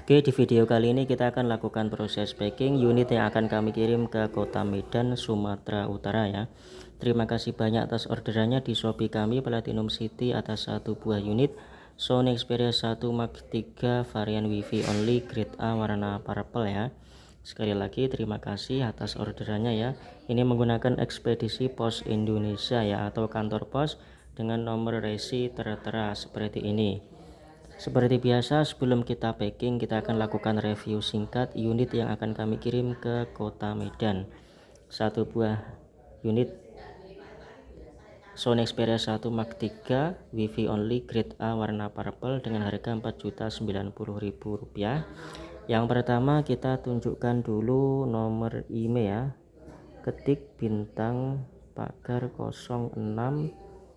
Oke, di video kali ini kita akan lakukan proses packing unit yang akan kami kirim ke kota Medan, Sumatera Utara ya. Terima kasih banyak atas orderannya di Shopee kami Platinum City atas satu buah unit Sony Xperia 1 Mark III varian Wi-Fi only grade A warna purple ya. Sekali lagi terima kasih atas orderannya ya. Ini menggunakan ekspedisi Pos Indonesia ya, atau kantor pos dengan nomor resi tertera seperti ini. Seperti biasa, sebelum kita packing, kita akan lakukan review singkat unit yang akan kami kirim ke kota Medan. Satu buah unit Sony Xperia 1 Mark III Wi-Fi only grade A warna purple dengan harga Rp4.090.000. Yang pertama kita tunjukkan dulu nomor IMEI ya. Ketik bintang pagar 06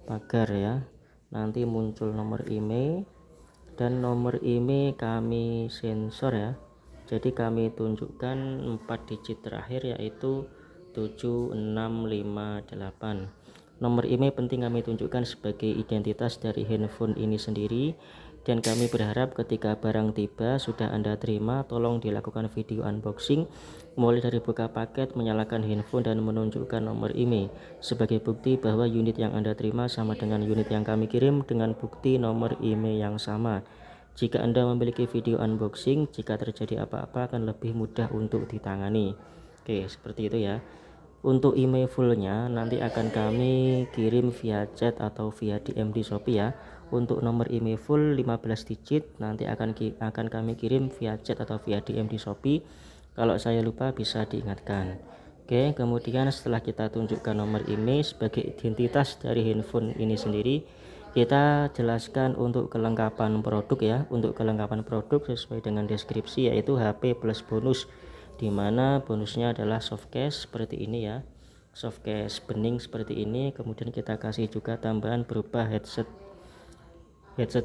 pagar ya. Nanti muncul nomor IMEI. Dan nomor IMEI kami sensor ya, jadi kami tunjukkan 4 digit terakhir yaitu 7658. Nomor IMEI penting kami tunjukkan sebagai identitas dari handphone ini sendiri, dan kami berharap ketika barang tiba sudah Anda terima, tolong dilakukan video unboxing mulai dari buka paket, menyalakan handphone dan menunjukkan nomor IMEI sebagai bukti bahwa unit yang Anda terima sama dengan unit yang kami kirim dengan bukti nomor IMEI yang sama. Jika Anda memiliki video unboxing, jika terjadi apa-apa akan lebih mudah untuk ditangani. Oke, seperti itu ya. Untuk IMEI fullnya nanti akan kami kirim via chat atau via DM di Shopee ya. Untuk nomor IMEI full 15 digit nanti akan kami kirim via chat atau via DM di Shopee. Kalau saya lupa bisa diingatkan. Oke, kemudian setelah kita tunjukkan nomor IMEI sebagai identitas dari handphone ini sendiri, kita jelaskan untuk kelengkapan produk ya. Untuk kelengkapan produk sesuai dengan deskripsi yaitu HP plus bonus, dimana bonusnya adalah softcase seperti ini ya, softcase bening seperti ini. Kemudian kita kasih juga tambahan berupa headset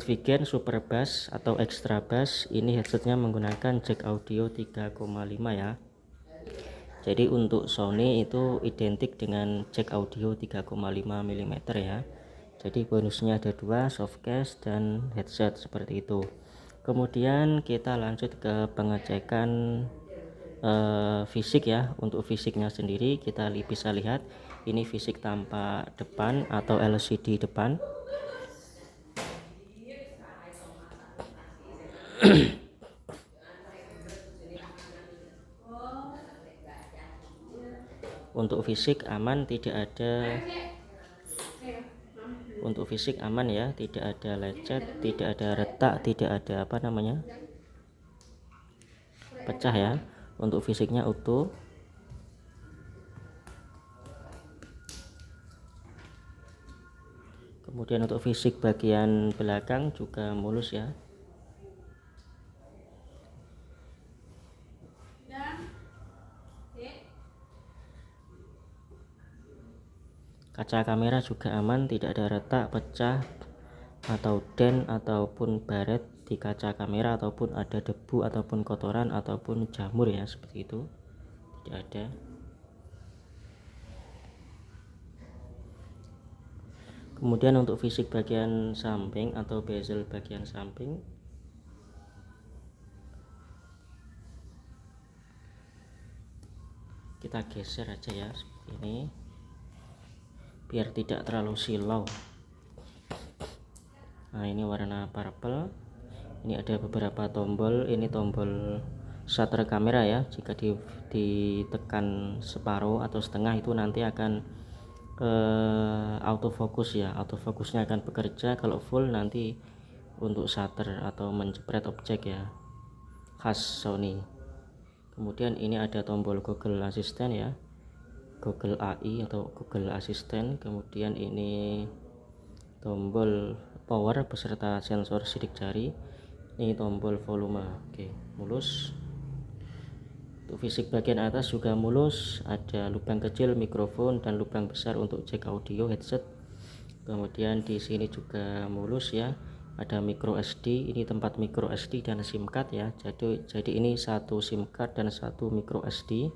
vegan super bass atau extra bass. Ini headsetnya menggunakan jack audio 3,5 ya. Jadi untuk Sony itu identik dengan jack audio 3,5 mm ya. Jadi bonusnya ada dua, softcase dan headset seperti itu. Kemudian kita lanjut ke pengecekan fisik ya. Untuk fisiknya sendiri kita bisa lihat ini fisik tampak depan atau LCD depan. Untuk fisik aman, tidak ada, untuk fisik aman ya, tidak ada lecet, tidak ada retak, tidak ada pecah ya. Untuk fisiknya utuh. Kemudian untuk fisik bagian belakang juga mulus ya. Kaca kamera juga aman, tidak ada retak, pecah atau dent ataupun baret di kaca kamera, ataupun ada debu ataupun kotoran ataupun jamur ya, seperti itu tidak ada. Kemudian untuk fisik bagian samping atau bezel bagian samping, kita geser aja ya seperti ini biar tidak terlalu silau. Nah, ini warna purple. Ini ada beberapa tombol. Ini tombol shutter kamera ya. Jika ditekan separuh atau setengah itu nanti akan autofocus ya. Autofokusnya akan bekerja. Kalau full nanti untuk shutter atau menjepret objek ya, khas Sony. Kemudian ini ada tombol Google Assistant ya, Google AI atau Google Assistant. Kemudian ini tombol power beserta sensor sidik jari. Ini tombol volume. Oke, mulus. Untuk fisik bagian atas juga mulus, ada lubang kecil mikrofon dan lubang besar untuk jack audio headset. Kemudian di sini juga mulus ya, ada micro SD. Ini tempat micro SD dan SIM card ya. Jadi ini satu SIM card dan satu micro SD.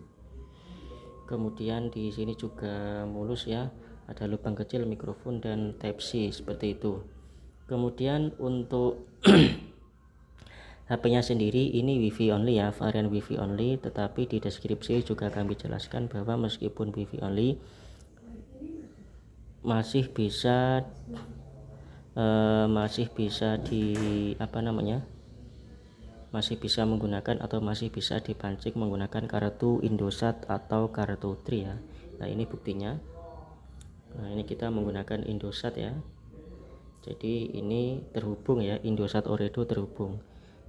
Kemudian di sini juga mulus ya, ada lubang kecil mikrofon dan Type C seperti itu. Kemudian untuk HP-nya sendiri ini WiFi only ya, varian WiFi only, tetapi di deskripsi juga kami jelaskan bahwa meskipun WiFi only masih bisa masih bisa menggunakan atau masih bisa dipancing menggunakan kartu Indosat atau kartu Tri ya. Nah ini buktinya. Nah ini kita menggunakan Indosat ya, jadi ini terhubung ya, Indosat Ooredoo terhubung.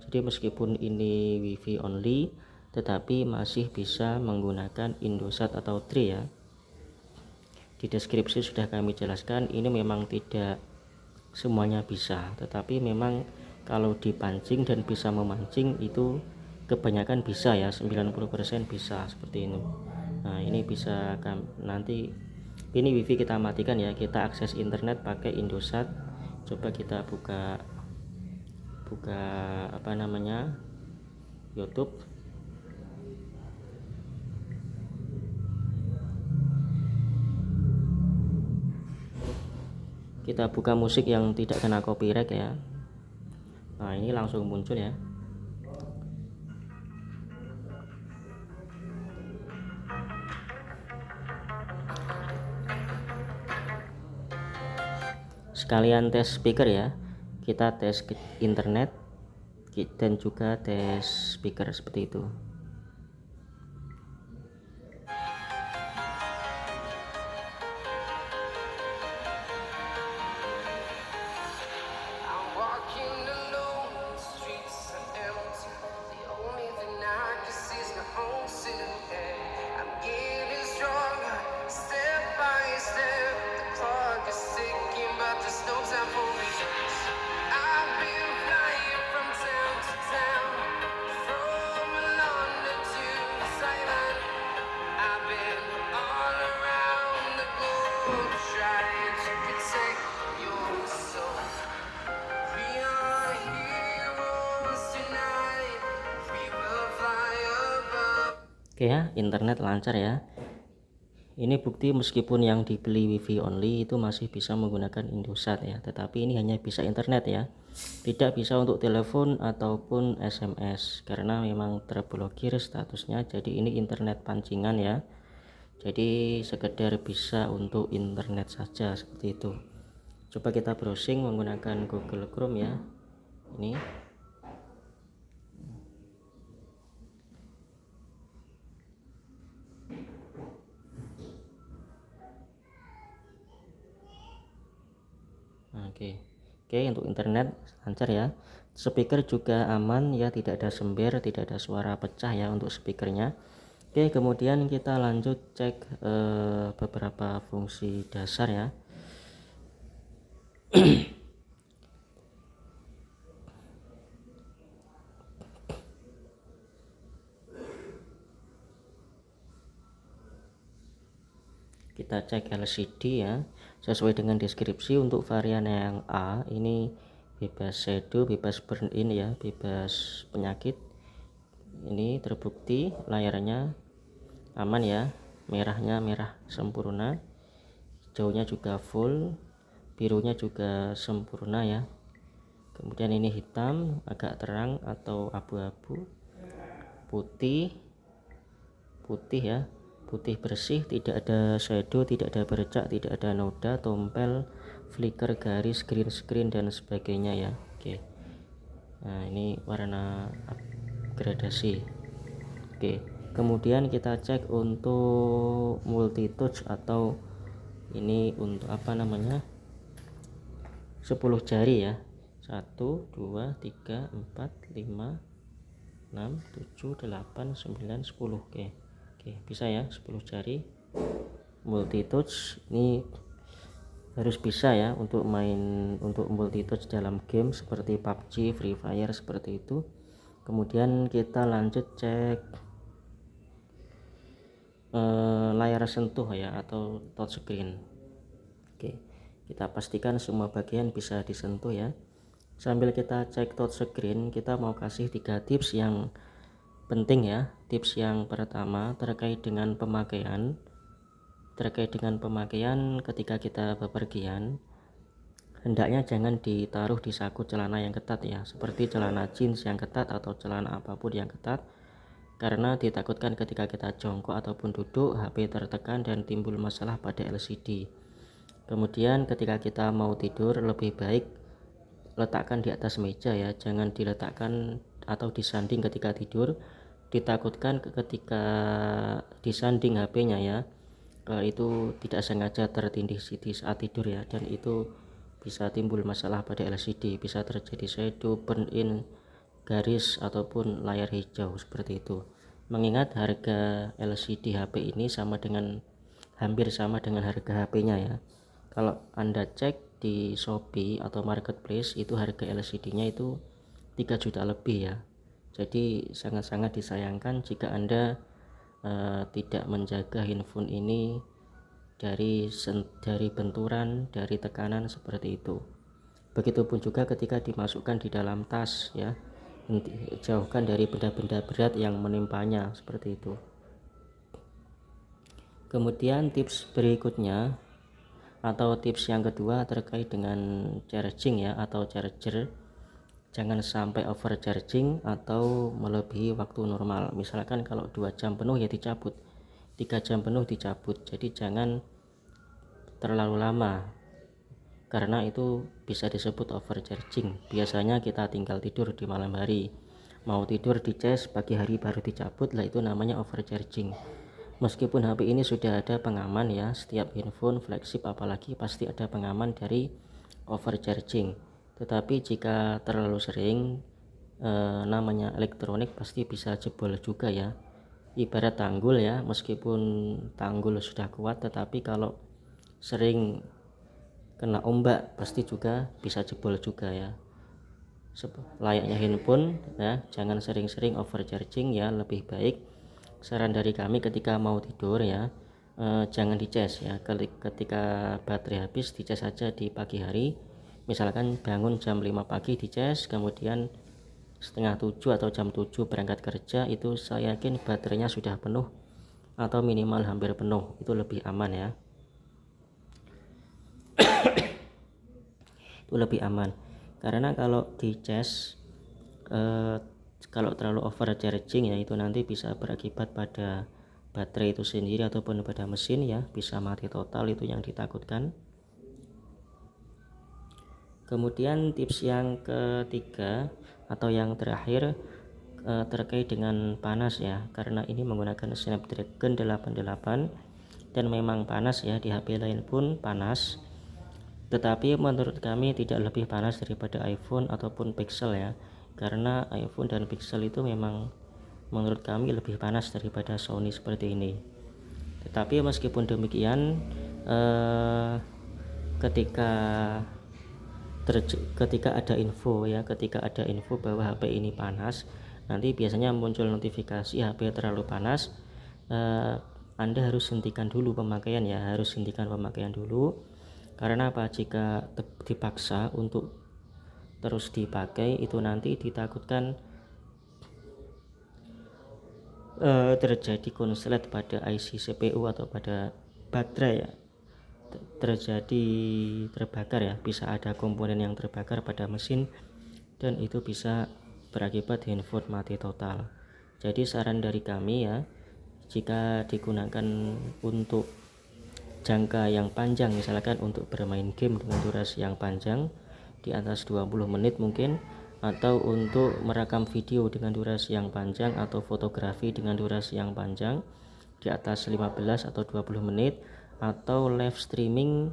Jadi meskipun ini WiFi only tetapi masih bisa menggunakan Indosat atau Tri ya. Di deskripsi sudah kami jelaskan, ini memang tidak semuanya bisa, tetapi memang kalau dipancing dan bisa memancing itu kebanyakan bisa ya, 90% bisa seperti ini. Nah ini bisa nanti ini WiFi kita matikan ya, kita akses internet pakai Indosat. Coba kita buka YouTube. Kita buka musik yang tidak kena copyright ya. Nah ini langsung muncul ya. Sekalian tes speaker ya, kita tes internet dan juga tes speaker seperti itu. Oke ya, internet lancar ya. Ini bukti meskipun yang dibeli WiFi only itu masih bisa menggunakan Indosat ya, tetapi ini hanya bisa internet ya, tidak bisa untuk telepon ataupun SMS karena memang terblokir statusnya. Jadi ini internet pancingan ya, jadi sekedar bisa untuk internet saja seperti itu. Coba kita browsing menggunakan Google Chrome ya. Ini Oke, untuk internet lancar ya. Speaker juga aman ya, tidak ada sember, tidak ada suara pecah ya untuk speakernya. Oke, kemudian kita lanjut cek beberapa fungsi dasar ya. Kita cek LCD ya, sesuai dengan deskripsi. Untuk varian yang A ini bebas shadow, bebas burn in ya, bebas penyakit. Ini terbukti layarnya aman ya, merahnya merah sempurna, hijaunya juga full, birunya juga sempurna ya. Kemudian ini hitam agak terang atau abu-abu, putih ya, putih bersih, tidak ada shadow, tidak ada bercak, tidak ada noda, tompel, flicker, garis, green screen dan sebagainya ya. Oke, nah ini warna gradasi. Oke, kemudian kita cek untuk multi touch atau ini untuk 10 jari ya, 1 2 3 4 5 6 7 8 9 10. Oke, bisa ya, 10 jari multi touch. Ini harus bisa ya untuk multi touch dalam game seperti PUBG, Free Fire seperti itu. Kemudian kita lanjut cek layar sentuh ya atau touchscreen. Oke, kita pastikan semua bagian bisa disentuh ya. Sambil kita cek touchscreen, kita mau kasih 3 tips yang penting ya. Tips yang pertama terkait dengan pemakaian ketika kita bepergian. hendaknya jangan ditaruh di saku celana yang ketat ya, seperti celana jeans yang ketat atau celana apapun yang ketat, karena ditakutkan ketika kita jongkok ataupun duduk HP tertekan dan timbul masalah pada LCD. Kemudian ketika kita mau tidur lebih baik letakkan di atas meja ya, jangan diletakkan atau disanding ketika tidur. Ditakutkan ketika disanding HP-nya ya, itu tidak sengaja tertindih saat tidur ya, dan itu bisa timbul masalah pada LCD, bisa terjadi shadow, burn in, garis ataupun layar hijau seperti itu. Mengingat harga LCD HP ini hampir sama dengan harga HP-nya ya. Kalau Anda cek di Shopee atau Marketplace itu harga LCD-nya itu 3 juta lebih ya. Jadi sangat-sangat disayangkan jika Anda tidak menjaga handphone ini dari benturan, dari tekanan seperti itu. Begitupun juga ketika dimasukkan di dalam tas ya, jauhkan dari benda-benda berat yang menimpanya seperti itu. Kemudian tips berikutnya atau tips yang kedua terkait dengan charging ya, atau charger. Jangan sampai overcharging atau melebihi waktu normal. Misalkan kalau 2 jam penuh ya dicabut, 3 jam penuh dicabut. Jadi jangan terlalu lama, karena itu bisa disebut overcharging. Biasanya kita tinggal tidur di malam hari, mau tidur dicas, pagi hari baru dicabut, lah itu namanya overcharging. Meskipun HP ini sudah ada pengaman ya, setiap handphone flagship apalagi pasti ada pengaman dari overcharging. Tetapi jika terlalu sering, namanya elektronik pasti bisa jebol juga ya. Ibarat tanggul ya, meskipun tanggul sudah kuat tetapi kalau sering kena ombak pasti juga bisa jebol juga ya. Layaknya handphone ya, jangan sering-sering overcharging ya, lebih baik saran dari kami ketika mau tidur ya, jangan dicas ya. Ketika baterai habis dicas saja di pagi hari, misalkan bangun jam 5 pagi dicas, kemudian setengah 7 atau jam 7 berangkat kerja, itu saya yakin baterainya sudah penuh atau minimal hampir penuh, itu lebih aman ya, itu lebih aman. Karena kalau dicas kalau terlalu overcharging ya, itu nanti bisa berakibat pada baterai itu sendiri ataupun pada mesin ya, bisa mati total, itu yang ditakutkan. Kemudian tips yang ketiga atau yang terakhir terkait dengan panas ya, karena ini menggunakan Snapdragon 88 dan memang panas ya, di HP lain pun panas, tetapi menurut kami tidak lebih panas daripada iPhone ataupun Pixel ya, karena iPhone dan Pixel itu memang menurut kami lebih panas daripada Sony seperti ini. Tetapi meskipun demikian, ketika ada info ya, ketika ada info bahwa HP ini panas, nanti biasanya muncul notifikasi HP terlalu panas, Anda harus hentikan dulu pemakaian ya, harus hentikan pemakaian dulu. Karena apa? Jika dipaksa untuk terus dipakai, itu nanti ditakutkan terjadi konslet pada IC CPU atau pada baterai ya, terjadi terbakar ya, bisa ada komponen yang terbakar pada mesin dan itu bisa berakibat handphone mati total. Jadi saran dari kami ya, jika digunakan untuk jangka yang panjang, misalkan untuk bermain game dengan durasi yang panjang di atas 20 menit mungkin, atau untuk merekam video dengan durasi yang panjang atau fotografi dengan durasi yang panjang di atas 15 atau 20 menit, atau live streaming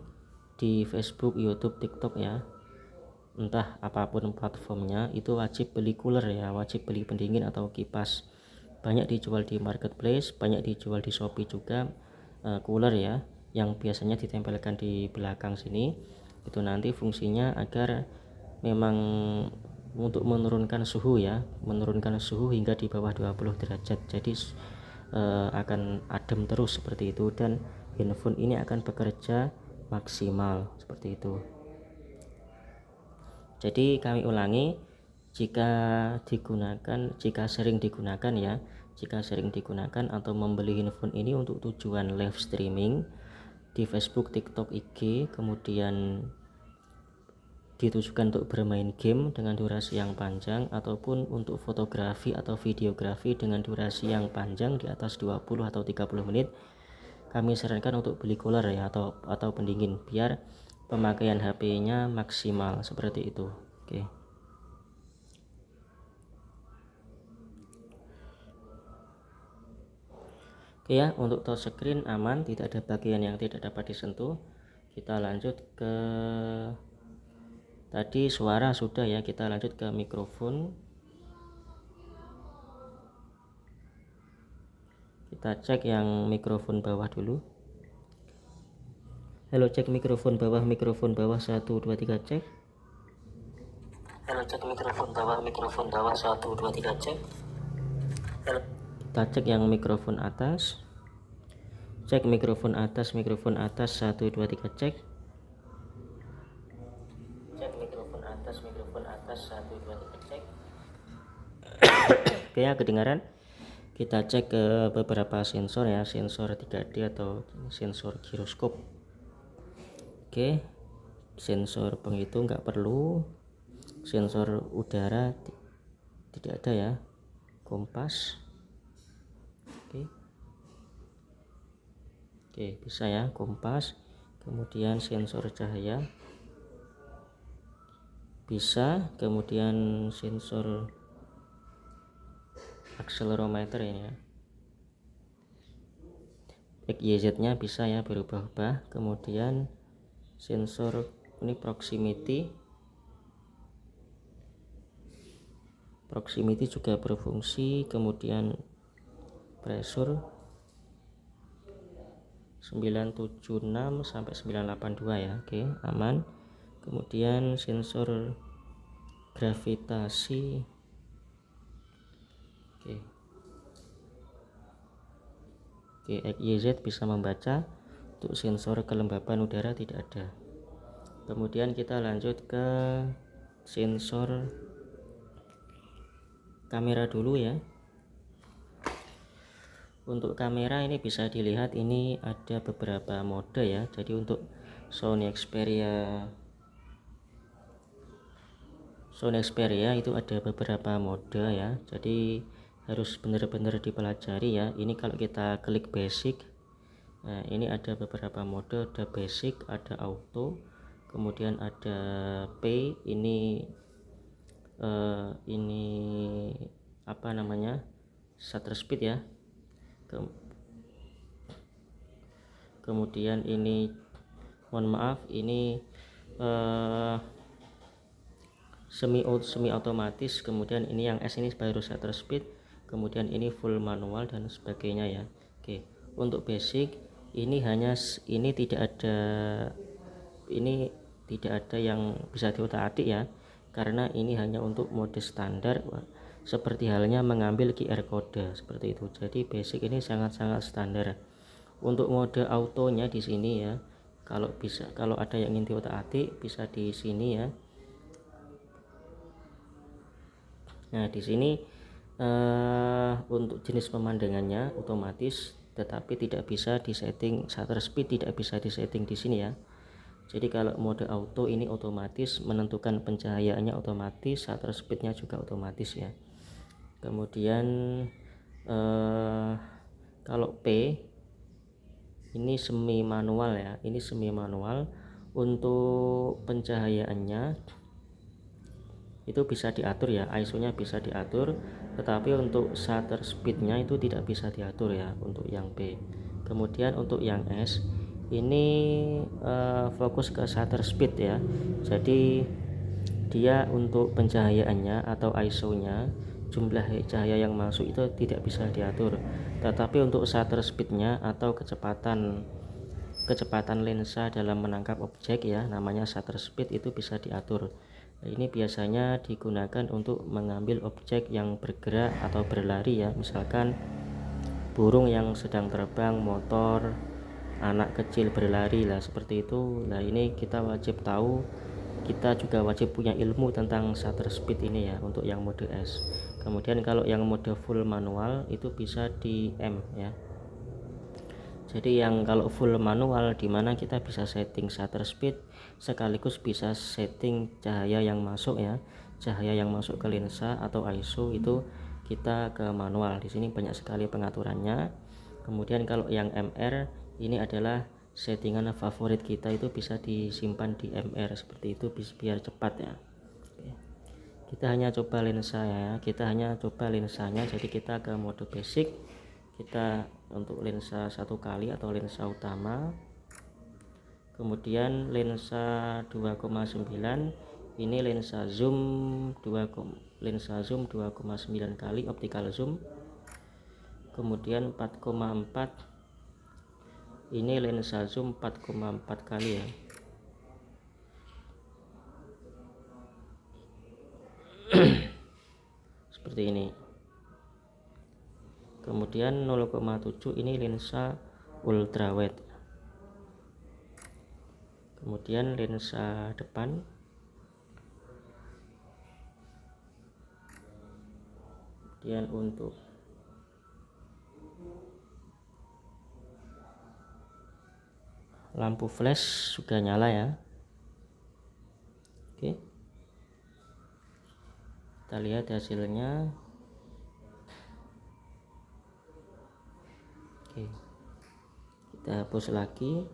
di Facebook, YouTube, TikTok ya, entah apapun platformnya, itu wajib beli cooler ya, wajib beli pendingin atau kipas. Banyak dijual di Marketplace, banyak dijual di Shopee juga cooler ya, yang biasanya ditempelkan di belakang sini. Itu nanti fungsinya agar memang untuk menurunkan suhu ya, menurunkan suhu hingga di bawah 20 derajat. Jadi akan adem terus seperti itu, dan handphone ini akan bekerja maksimal seperti itu. Jadi kami ulangi, jika sering digunakan ya, jika sering digunakan atau membeli handphone ini untuk tujuan live streaming di Facebook, TikTok, IG, kemudian ditujukan untuk bermain game dengan durasi yang panjang ataupun untuk fotografi atau videografi dengan durasi yang panjang di atas 20 atau 30 menit, kami sarankan untuk beli cooler ya atau pendingin biar pemakaian HP-nya maksimal seperti itu. Oke. Oke ya, untuk touchscreen aman, tidak ada bagian yang tidak dapat disentuh. Kita lanjut ke tadi suara sudah ya, kita lanjut ke mikrofon. Kita cek yang mikrofon bawah dulu. Halo, cek mikrofon bawah 1 2 3 cek. Halo, cek mikrofon bawah 1 2 3 cek. Halo. Kita cek yang mikrofon atas. Cek mikrofon atas 1 2 3 cek. Cek mikrofon atas 1 2 3 cek. Oke ya, kedengaran. Kita cek ke beberapa sensor ya, sensor 3D atau sensor giroskop. Oke, sensor penghitung nggak perlu, sensor udara tidak ada ya, kompas. Oke, bisa ya, kompas. Kemudian sensor cahaya bisa, kemudian sensor akselerometer ini ya, XYZ nya bisa ya, berubah-ubah. Kemudian sensor ini proximity juga berfungsi. Kemudian pressure 976 sampai 982 ya. Oke, aman. Kemudian sensor gravitasi. Oke, XYZ bisa membaca. Untuk sensor kelembapan udara tidak ada. Kemudian kita lanjut ke sensor kamera dulu ya. Untuk kamera ini bisa dilihat, ini ada beberapa mode ya. Jadi untuk Sony Xperia itu ada beberapa mode ya. Jadi harus benar-benar dipelajari ya. Ini kalau kita klik basic, nah ini ada beberapa mode, ada basic, ada auto, kemudian ada P, ini apa namanya, shutter speed ya. Kemudian ini, mohon maaf, ini semi otomatis. Kemudian ini yang S ini baru shutter speed, kemudian ini full manual dan sebagainya ya. Oke, untuk basic ini tidak ada yang bisa diutak-atik ya, karena ini hanya untuk mode standar, seperti halnya mengambil QR code seperti itu. Jadi basic ini sangat-sangat standar. Untuk mode autonya di sini ya, kalau ada yang ingin diutak-atik bisa di sini ya. Nah, di sini untuk jenis pemandangannya otomatis, tetapi tidak bisa disetting shutter speed, tidak bisa disetting di sini ya. Jadi kalau mode auto ini otomatis, menentukan pencahayaannya otomatis, shutter speednya juga otomatis ya. Kemudian kalau P ini semi manual ya, ini semi manual. Untuk pencahayaannya itu bisa diatur ya, ISO nya bisa diatur, tetapi untuk shutter speednya itu tidak bisa diatur ya untuk yang P. Kemudian untuk yang S ini fokus ke shutter speed ya. Jadi dia untuk pencahayaannya atau ISO nya, jumlah cahaya yang masuk itu tidak bisa diatur, tetapi untuk shutter speednya atau kecepatan lensa dalam menangkap objek ya, namanya shutter speed, itu bisa diatur. Ini biasanya digunakan untuk mengambil objek yang bergerak atau berlari ya, misalkan burung yang sedang terbang, motor, anak kecil berlari lah, seperti itu. Nah, ini kita wajib tahu, kita juga wajib punya ilmu tentang shutter speed ini ya untuk yang mode S. Kemudian kalau yang mode full manual itu bisa di M ya. Jadi yang kalau full manual dimana kita bisa setting shutter speed sekaligus bisa setting cahaya yang masuk ya, cahaya yang masuk ke lensa atau ISO itu kita ke manual. Di sini banyak sekali pengaturannya. Kemudian kalau yang MR ini adalah settingan favorit kita, itu bisa disimpan di MR seperti itu biar cepat ya. Oke. Kita hanya coba lensa ya, kita hanya coba lensanya. Jadi kita ke mode basic, kita untuk lensa 1 kali atau lensa utama, kemudian lensa 2,9 ini lensa zoom 2,9 kali optical zoom, kemudian 4,4 ini lensa zoom 4,4 kali ya. Seperti ini. Kemudian 0,7 ini lensa ultrawide. Kemudian lensa depan, kemudian untuk lampu flash sudah nyala ya. Oke, kita lihat hasilnya. Oke, kita hapus lagi.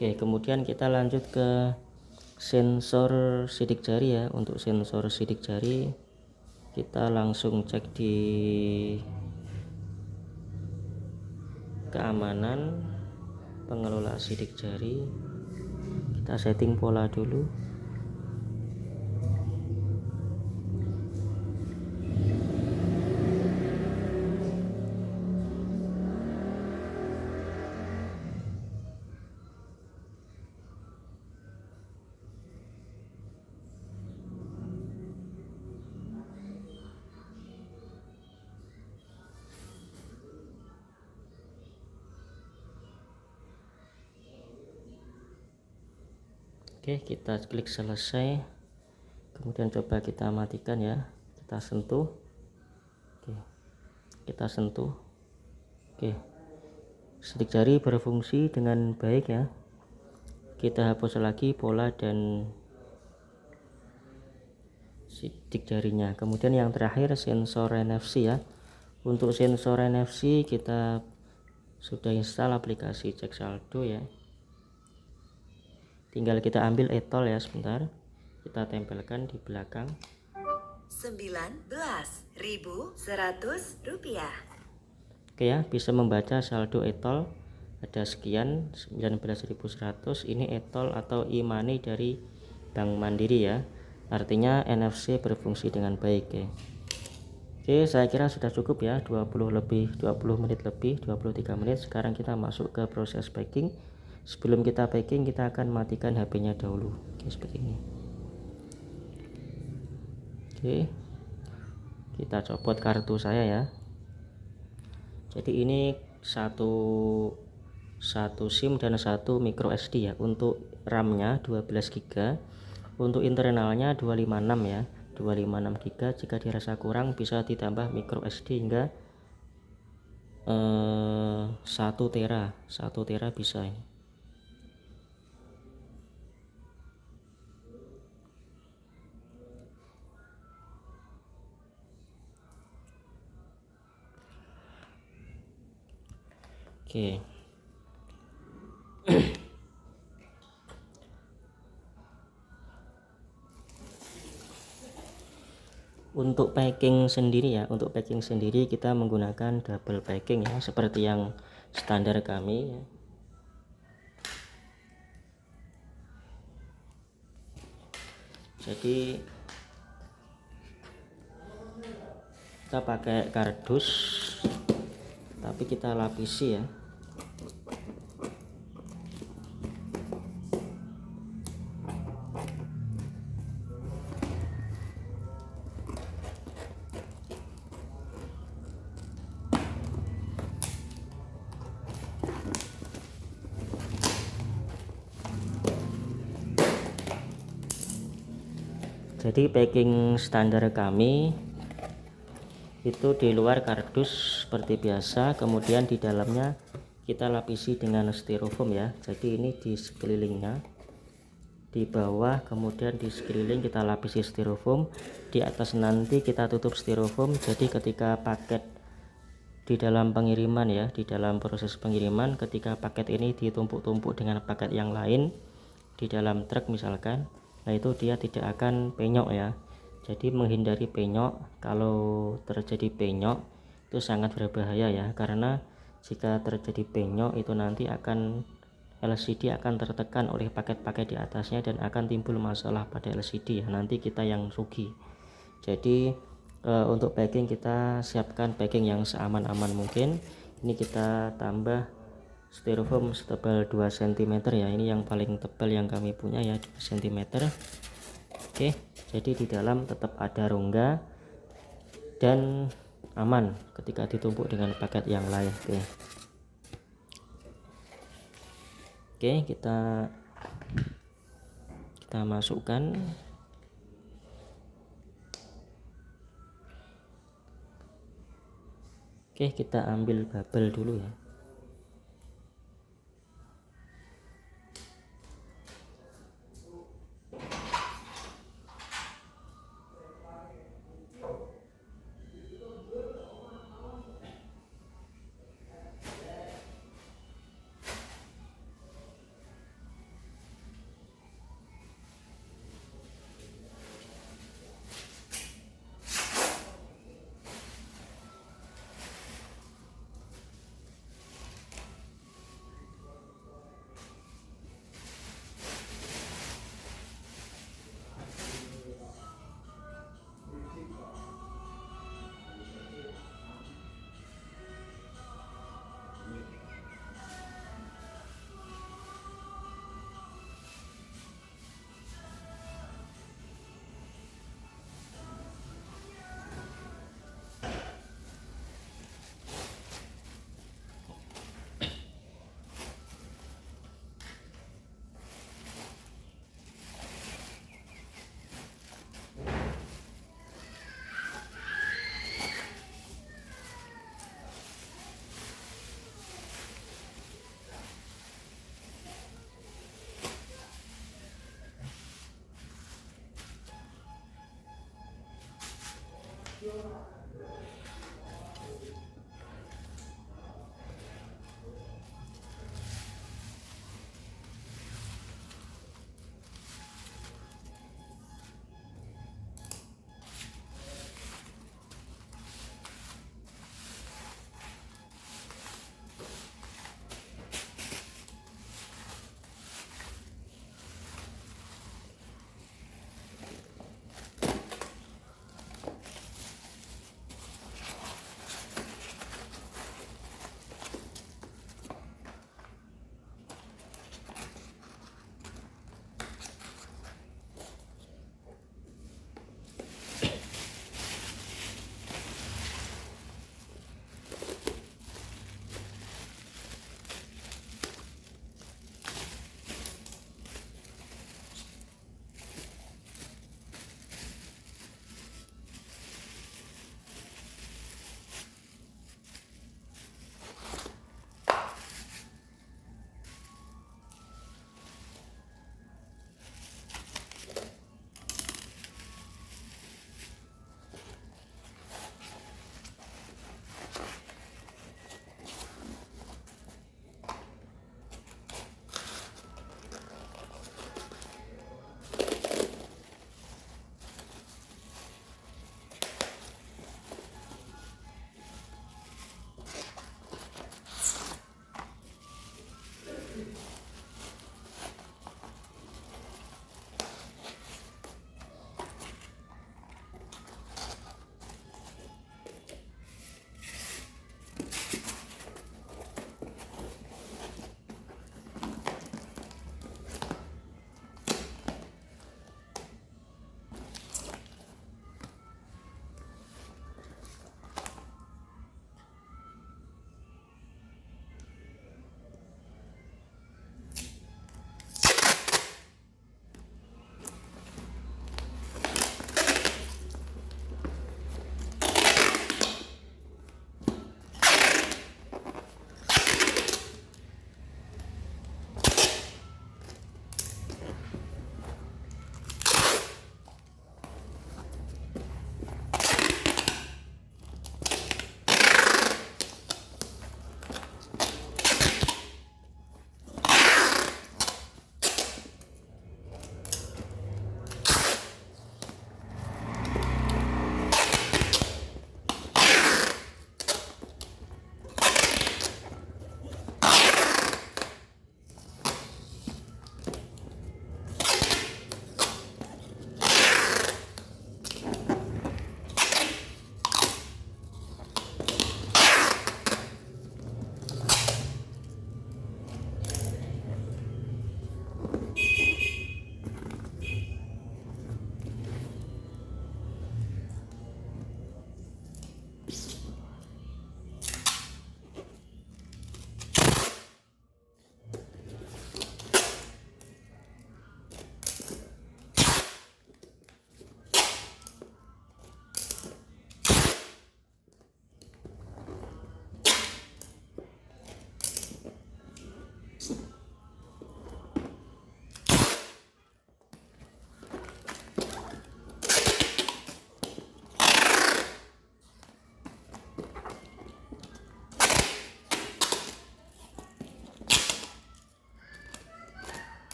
Oke, kemudian kita lanjut ke sensor sidik jari ya. Untuk sensor sidik jari kita langsung cek di keamanan pengelola sidik jari, kita setting pola dulu. Oke, kita klik selesai, kemudian coba kita matikan ya, kita sentuh. Oke, kita sentuh. Oke, sidik jari berfungsi dengan baik ya. Kita hapus lagi pola dan sidik jarinya. Kemudian yang terakhir sensor NFC ya. Untuk sensor NFC kita sudah install aplikasi cek saldo ya. Tinggal kita ambil etol ya, sebentar kita tempelkan di belakang. 19.100 rupiah. Oke ya, bisa membaca saldo etol ada sekian 19.100. Ini etol atau e-money dari Bank Mandiri ya, artinya NFC berfungsi dengan baik ya. Oke, saya kira sudah cukup ya, 20 menit lebih, 23 menit. Sekarang kita masuk ke proses packing. Sebelum kita packing, kita akan matikan HP-nya dahulu. Oke, seperti ini. Oke, kita copot kartu saya ya. Jadi ini satu SIM dan satu micro SD ya. Untuk RAM-nya 12 GB, untuk internalnya 256 ya, 256 GB. Jika dirasa kurang bisa ditambah micro SD hingga 1 tera bisa ya. Oke. Untuk packing sendiri ya, untuk packing sendiri kita menggunakan double packing ya, seperti yang standar kami ya. Jadi kita pakai kardus tapi kita lapisi ya. Jadi packing standar kami itu di luar kardus seperti biasa, kemudian di dalamnya kita lapisi dengan styrofoam ya. Jadi ini di sekelilingnya, di bawah, kemudian di sekeliling kita lapisi styrofoam, di atas nanti kita tutup styrofoam. Jadi ketika paket di dalam pengiriman ya, di dalam proses pengiriman, ketika paket ini ditumpuk-tumpuk dengan paket yang lain di dalam truk misalkan, nah itu dia tidak akan penyok ya. Jadi menghindari penyok. Kalau terjadi penyok itu sangat berbahaya ya, karena jika terjadi penyok itu nanti akan LCD akan tertekan oleh paket-paket di atasnya dan akan timbul masalah pada LCD ya, nanti kita yang rugi. Jadi untuk packing kita siapkan packing yang seaman-aman mungkin. Ini kita tambah styrofoam setebal 2 cm ya, ini yang paling tebal yang kami punya ya, 2 cm. Oke, jadi di dalam tetap ada rongga dan aman ketika ditumpuk dengan paket yang lain. Oke, kita masukkan. Oke, kita ambil bubble dulu ya.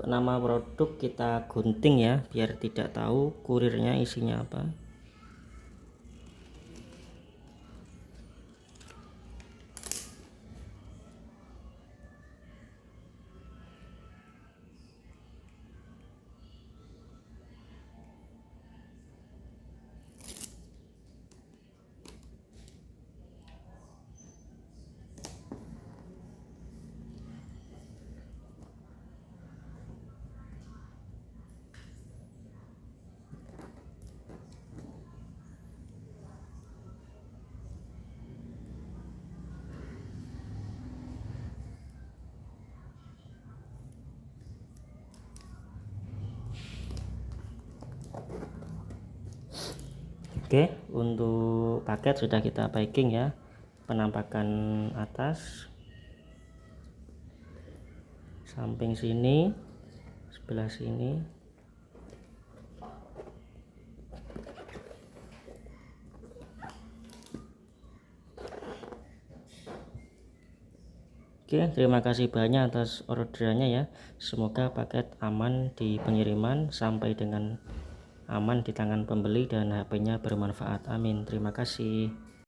Untuk nama produk kita gunting ya, biar tidak tahu kurirnya isinya apa. Oke, untuk paket sudah kita packing ya. Penampakan atas, samping sini, sebelah sini. Oke, terima kasih banyak atas orderannya ya. Semoga paket aman di pengiriman sampai dengan aman di tangan pembeli dan HP-nya bermanfaat. Amin. Terima kasih.